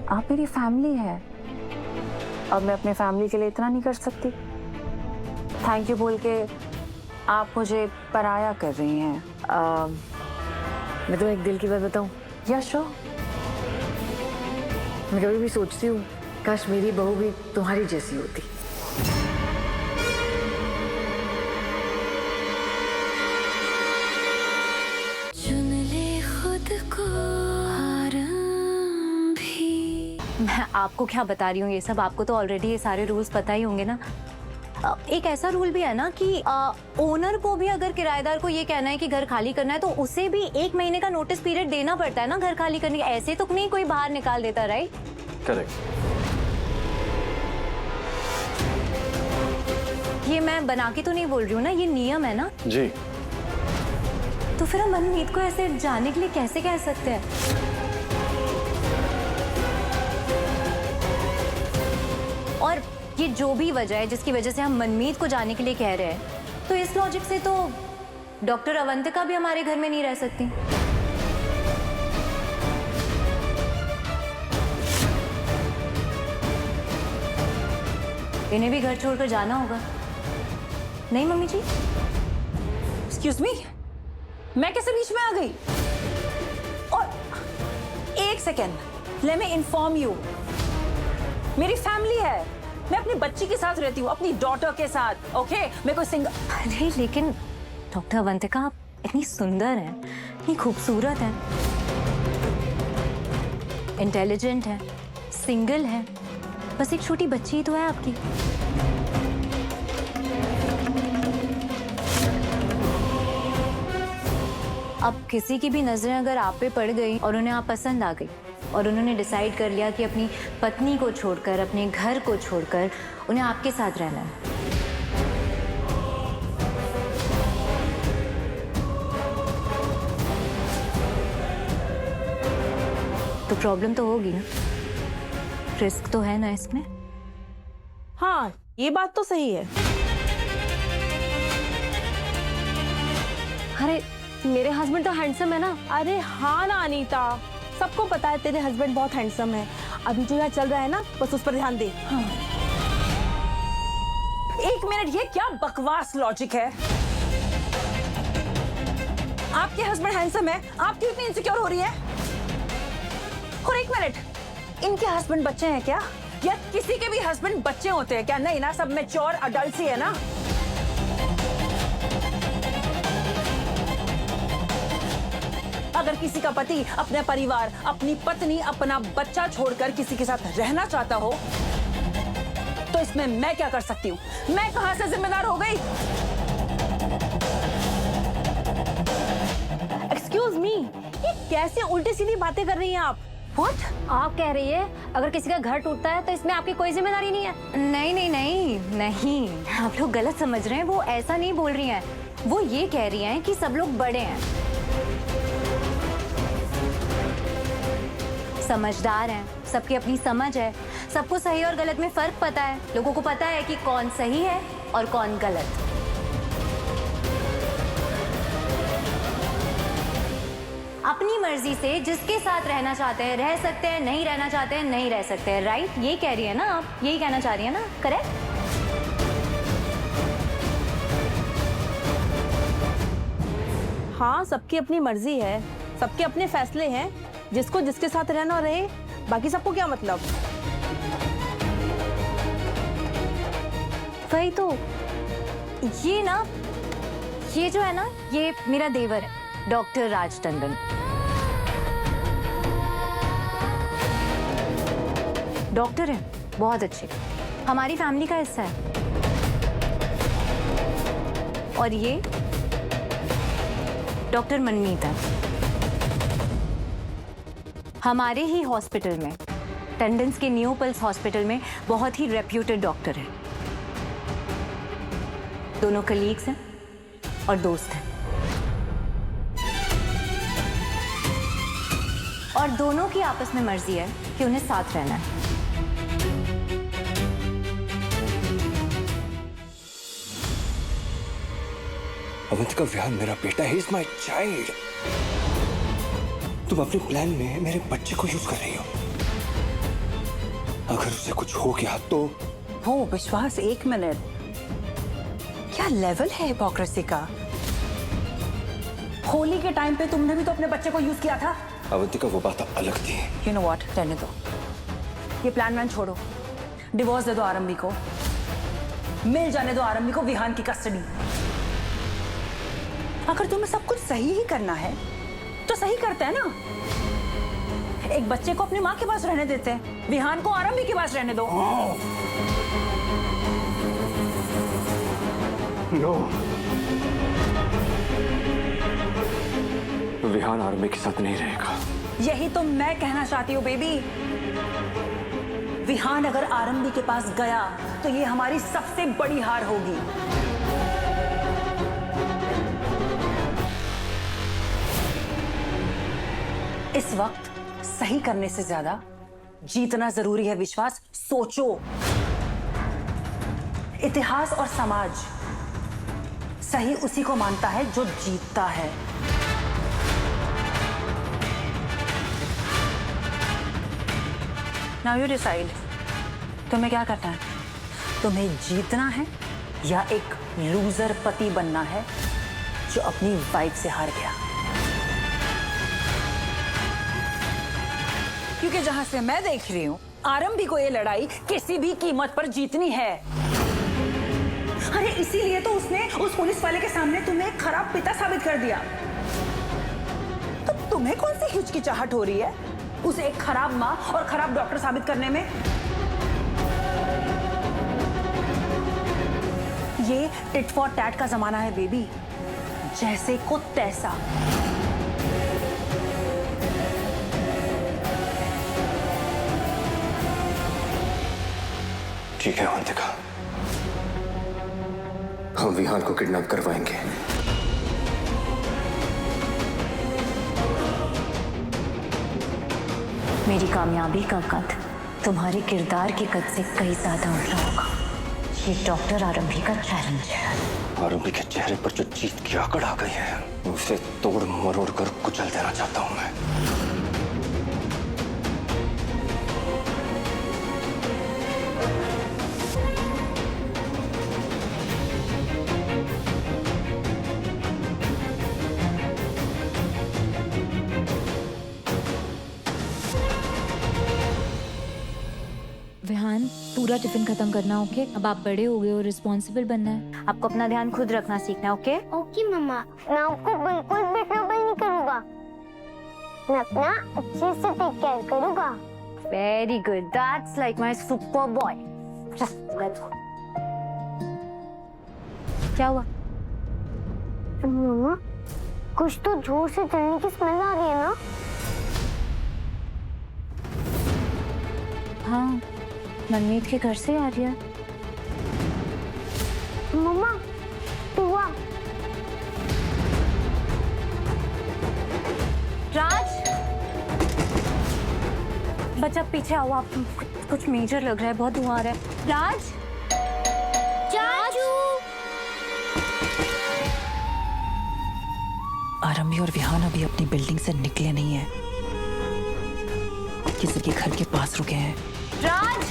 आप मेरी फैमिली है। अब मैं अपने फैमिली के लिए इतना नहीं कर सकती? थैंक यू बोल के आप मुझे पराया कर रही हैं। मैं तो एक दिल की बात बताऊं, यशो, मैं कभी भी सोचती हूँ काश मेरी बहू भी तुम्हारी जैसी होती। चुन ले खुद को भी। मैं आपको क्या बता रही हूँ ये सब, आपको तो ऑलरेडी ये सारे रूल्स पता ही होंगे ना। एक ऐसा रूल भी है ना कि ओनर को भी अगर किराएदार को ये कहना है कि घर खाली करना है तो उसे भी 1 महीने का नोटिस पीरियड देना पड़ता है ना घर खाली करने के। ऐसे तो नहीं कोई बाहर निकाल देता, राइट? करेक्ट। ये मैं बना के तो नहीं बोल रही हूँ ना, ये नियम है ना जी। तो फिर हम मनमीत को ऐसे जाने के लिए कैसे कह सकते हैं? और ये जो भी वजह है जिसकी वजह से हम मनमीत को जाने के लिए कह रहे हैं, तो इस लॉजिक से तो डॉक्टर अवंतिका भी हमारे घर में नहीं रह सकती। इन्हें भी घर छोड़कर जाना होगा, नहीं मम्मी जी? एक्सक्यूज मी, मैं कैसे बीच में आ गई? और एक second, let me inform you, मेरी फैमिली है, मैं अपनी बच्ची के साथ रहती हूँ, अपनी डॉटर के साथ, ओके? मैं कोई सिंगल। अरे लेकिन डॉक्टर अवंतिका आप इतनी सुंदर हैं, इतनी खूबसूरत हैं, इंटेलिजेंट हैं, सिंगल हैं, बस एक छोटी बच्ची ही तो है आपकी। अब किसी की भी नजरें अगर आप पे पड़ गई और उन्हें आप पसंद आ गई और उन्होंने डिसाइड कर लिया कि अपनी पत्नी को छोड़कर, अपने घर को छोड़कर उन्हें आपके साथ रहना है, तो प्रॉब्लम तो होगी ना, रिस्क तो है ना इसमें। हाँ, ये बात तो सही है। अरे मेरे हस्बैंड तो हैंडसम है ना। अरे हाँ ना अनीता, सबको पता है तेरे हस्बैंड बहुत हैंडसम है। अभी जो यहाँ चल रहा है ना, बस उस पर ध्यान दे। हाँ। एक मिनट, ये क्या बकवास लॉजिक है? आपके हस्बैंड हैंडसम है, आप क्यों इतनी इनसिक्योर हो रही है? और एक मिनट, इनके हस्बैंड बच्चे हैं क्या? या किसी के भी हस्बैंड बच्चे होते हैं क्या? नहीं ना, सब मैच्योर अडल्ट ही है ना। अगर किसी का पति अपने परिवार, अपनी पत्नी, अपना बच्चा छोड़कर किसी के साथ रहना चाहता हो, तो इसमें मैं क्या कर सकती हूँ? मैं कहां से जिम्मेदार हो गई? एक्सक्यूज मी, ये कैसे उल्टी सीधी बातें कर रही हैं आप? What? आप कह रही है अगर किसी का घर टूटता है तो इसमें आपकी कोई जिम्मेदारी नहीं है? नहीं नहीं नहीं नहीं, आप लोग गलत समझ रहे हैं। वो ऐसा नहीं बोल रही हैं, वो ये कह रही हैं कि सब लोग बड़े हैं, समझदार हैं, सबकी अपनी समझ है, सबको सही और गलत में फर्क पता है, लोगों को पता है कि कौन सही है और कौन गलत। अपनी मर्जी से जिसके साथ रहना चाहते हैं रह सकते हैं, नहीं रहना चाहते हैं नहीं रह सकते हैं, राइट? ये कह रही है ना आप, यही कहना चाह रही है ना, करेक्ट? हाँ, सबकी अपनी मर्जी है, सबके अपने फैसले हैं, जिसको जिसके साथ रहना रहे, बाकी सबको क्या मतलब? वही तो, ये ना, ये जो है ना, ये मेरा देवर है, डॉक्टर राज टंडन। डॉक्टर है, बहुत अच्छे, हमारी फैमिली का हिस्सा है। और ये डॉक्टर मनमीत है, हमारे ही हॉस्पिटल में, टंडन्स के न्यू पल्स हॉस्पिटल में बहुत ही रेप्यूटेड डॉक्टर है। दोनों कलीग्स हैं और दोस्त हैं, और दोनों की आपस में मर्जी है कि उन्हें साथ रहना है। अवंतिका व्यान मेरा बेटा है, इज माई चाइल्ड। तुम अपने प्लान में मेरे बच्चे को यूज कर रही हो। अगर उसे कुछ हो गया तो? हो विश्वास, एक मिनट, क्या लेवल है हिपोक्रेसी का? होली के टाइम पे तुमने भी तो अपने बच्चे को यूज किया था। अवंतिका वो बात अलग थी। यू नो व्हाट, रहने दो, ये प्लान वैन छोड़ो, डिवोर्स दे दो आरंभी को, मिल जाने दो आरंभी को विहान की कस्टडी। अगर तुम्हें सब कुछ सही ही करना है तो सही करते हैं ना। एक बच्चे को अपनी माँ के पास रहने देते हैं, विहान को आरंभी के पास रहने दो। नो, विहान आरंभी के साथ नहीं रहेगा। यही तो मैं कहना चाहती हूँ बेबी। विहान अगर आरंभी के पास गया तो ये हमारी सबसे बड़ी हार होगी। इस वक्त सही करने से ज्यादा जीतना जरूरी है विश्वास। सोचो, इतिहास और समाज सही उसी को मानता है जो जीतता है। Now you decide, तुम्हें क्या करना है? तुम्हें जीतना है या एक लूजर पति बनना है जो अपनी वाइफ से हार गया? क्योंकि जहां से मैं देख रही हूं, आरंभी को ये लड़ाई किसी भी कीमत पर जीतनी है। अरे इसीलिए तो उसने उस पुलिस वाले के सामने तुम्हें एक खराब पिता साबित कर दिया। तो तुम्हें कौन सी हिचकिचाहट हो रही है उसे एक खराब माँ और खराब डॉक्टर साबित करने में? ये टिट फॉर टैट का जमाना है बेबी, जैसे को तैसा। ठीक है अवंतिका, हम विहान को किडनैप करवाएंगे। मेरी कामयाबी का कद तुम्हारे किरदार के कद से कहीं ज्यादा ऊंचा होगा। ये डॉक्टर आरंभी का चैलेंज है। आरंभी के चेहरे पर जो जीत की आकड़ आ गई है, उसे तोड़ मरोड़ कर कुचल देना चाहता हूं मैं। विहान, पूरा टिफिन खत्म करना, ओके? अब आप बड़े हो गए हो, रिस्पॉन्सिबल बनना है। आपको अपना ध्यान खुद रखना सीखना, ओके? ओके मम्मा, मैं आपको बिल्कुल भी ट्रबल नहीं करूँगा। मैं अपना अच्छे से टेक केयर करूँगा। Very good, that's like my super boy. क्या हुआ? मम्मा, कुछ तो जोर से चलने की स्मेल आ रही है ना? हाँ, मनमीत के घर से आ रही है। मम्मा, टुआ। राज, बच्चा पीछे आओ, आप कुछ मेजर लग रहा है, बहुत धुआं आ रहा है। राज, चाचू। आरंभी और विहान अभी अपनी बिल्डिंग से निकले नहीं हैं, किसी के घर के पास रुके हैं। राज,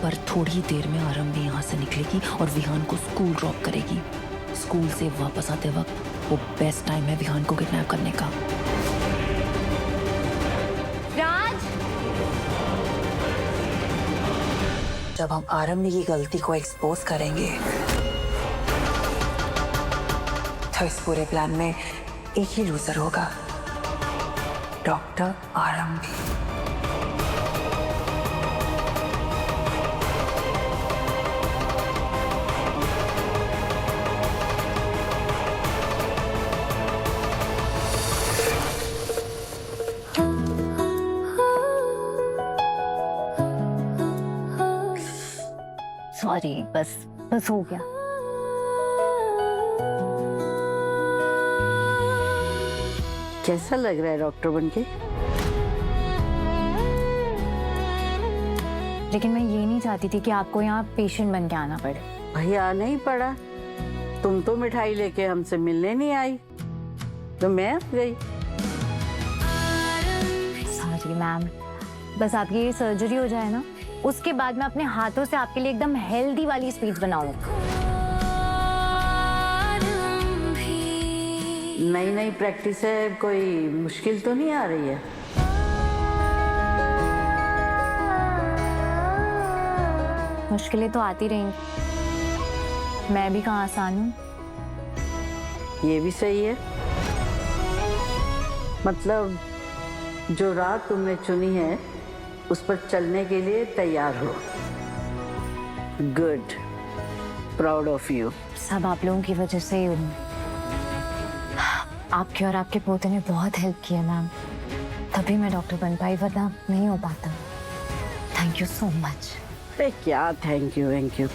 पर थोड़ी देर में आरंभी यहाँ से निकलेगी और विहान को स्कूल ड्रॉप करेगी। स्कूल से वापस आते वक्त वो बेस्ट टाइम है विहान को किडनैप करने का। राज, जब हम आरंभी की गलती को एक्सपोज करेंगे तो इस पूरे प्लान में एक ही लूजर होगा, डॉक्टर आरंभी। सॉरी, बस हो गया। कैसा लग रहा है डॉक्टर बनके? लेकिन मैं ये नहीं चाहती थी कि आपको यहाँ पेशेंट बन के आना पड़े। भाई आना ही पड़ा। तुम तो मिठाई लेके हमसे मिलने नहीं आई, तो मैं गई। सॉरी मैम, बस आपकी ये सर्जरी हो जाए ना, उसके बाद मैं अपने हाथों से आपके लिए एकदम हेल्दी वाली स्वीट्स बनाऊंगी। नई नई प्रैक्टिस है, कोई मुश्किल तो नहीं आ रही है? मुश्किलें तो आती रहेंगी, मैं भी कहाँ आसान हूँ। ये भी सही है। मतलब जो राह तुमने चुनी है उस पर चलने के लिए तैयार हो। Good, proud of you. सब आप लोगों की वजह से ही हूँ। आपके और आपके पोते ने बहुत हेल्प की है मैम, तभी मैं डॉक्टर बन पाई, वरना नहीं हो पाता। Thank you so much. अरे क्या थैंक यू थैंक यू।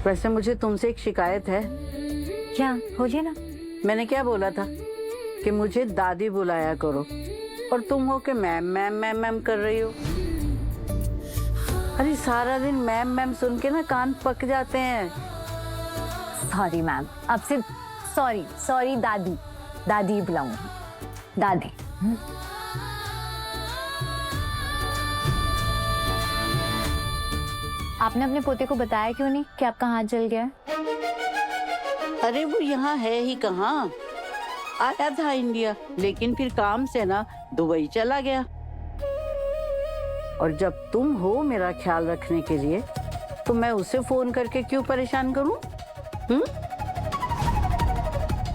वैसे मुझे तुमसे एक शिकायत है। क्या? बोलिए ना। मैंने क्या बोला था कि मुझे दादी बुलाया करो, और तुम हो के मैम मैम मैम मैम कर रही हो। अरे सारा दिन मैम मैम सुन के ना कान पक जाते हैं। सॉरी मैम, अब से सॉरी दादी, दादी बुलाऊंगी, दादी। आपने अपने पोते को बताया क्यों नहीं कि आपका हाथ जल गया है? अरे वो यहाँ है ही कहाँ, आया था इंडिया, लेकिन फिर काम से ना दुबई चला गया। और जब तुम हो मेरा ख्याल रखने के लिए, तो मैं उसे फोन करके क्यों परेशान करूं?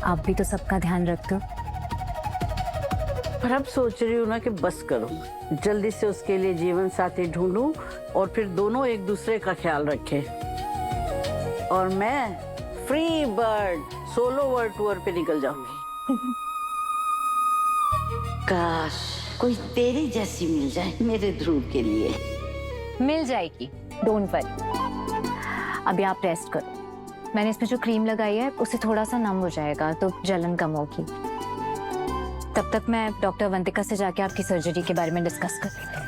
आप भी तो सबका ध्यान रखते हो। पर अब सोच रही हूँ ना कि बस करो, जल्दी से उसके लिए जीवन साथी ढूंढूं और फिर दोनों एक दूसरे का ख्याल रखें। और मैं free bird solo world tour पे निकल जाऊंगी। काश कोई तेरी जैसी मिल जाए मेरे ध्रुव के लिए। मिल जाएगी, डोंट वरी। अभी आप रेस्ट करो, मैंने इसमें जो क्रीम लगाई है उससे थोड़ा सा नम हो जाएगा तो जलन कम होगी। तब तक मैं डॉक्टर अवंतिका से जाके आपकी सर्जरी के बारे में डिस्कस कर लेती हूँ।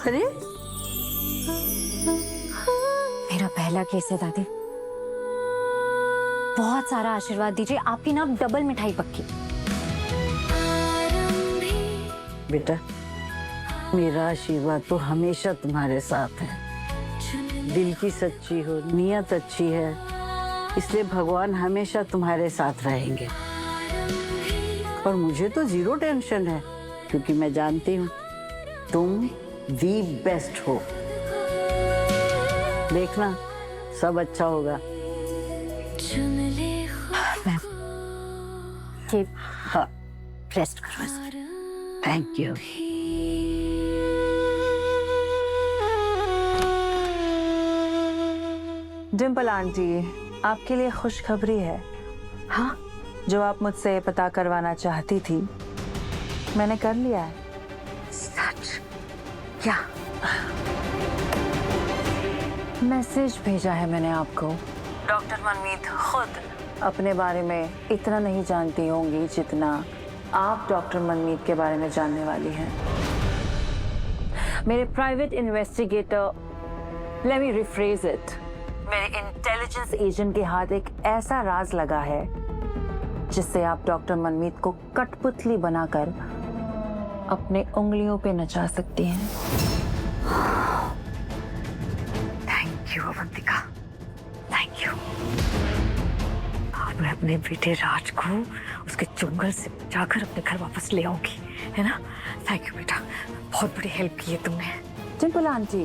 अरे मेरा पहला केस है दादी, बहुत सारा आशीर्वाद दीजिए, आपकी ना डबल मिठाई पक्की। बेटा, मेरा आशीर्वाद तो हमेशा तुम्हारे साथ है। दिल की सच्ची हो, नियत अच्छी है, इसलिए भगवान हमेशा तुम्हारे साथ रहेंगे। और मुझे तो जीरो टेंशन है, क्योंकि मैं जानती हूँ तुम दी बेस्ट हो। देखना सब अच्छा होगा। मैम, ये हाँ, रेस्ट करो। Thank you. डिम्पल आंटी, आपके लिए खुशखबरी है। हाँ, जो आप मुझसे पता करवाना चाहती थी, मैंने कर लिया है। सच? क्या? मैसेज भेजा है मैंने आपको। डॉक्टर मनमीत खुद अपने बारे में इतना नहीं जानती होंगी जितना आप डॉक्टर मनमीत के बारे में जानने वाली हैं। मेरे private investigator, let me rephrase it, मेरे इंटेलिजेंस एजेंट के हाथ एक ऐसा राज लगा है जिससे आप डॉक्टर मनमीत को कठपुतली बनाकर अपने उंगलियों पे नचा सकती हैं। Thank you Avantika, thank you. अब मैं अपने बेटे राज को उसके चुंगल से जाकर अपने घर वापस ले आऊंगी, है ना? थैंक यू बेटा, बहुत बड़ी हेल्प की है तुमने। डिम्पल आंटी,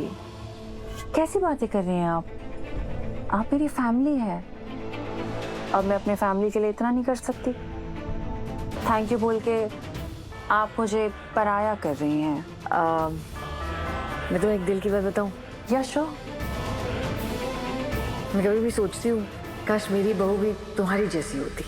कैसी बातें कर रही हैं आप? आप मेरी फैमिली है, और मैं अपने फैमिली के लिए इतना नहीं कर सकती? थैंक यू बोल के आप मुझे पराया कर रही हैं। मैं तो एक दिल की बात बताऊं, यशो, मैं कभी भी सोचती हूँ काश मेरी बहू भी तुम्हारी जैसी होती।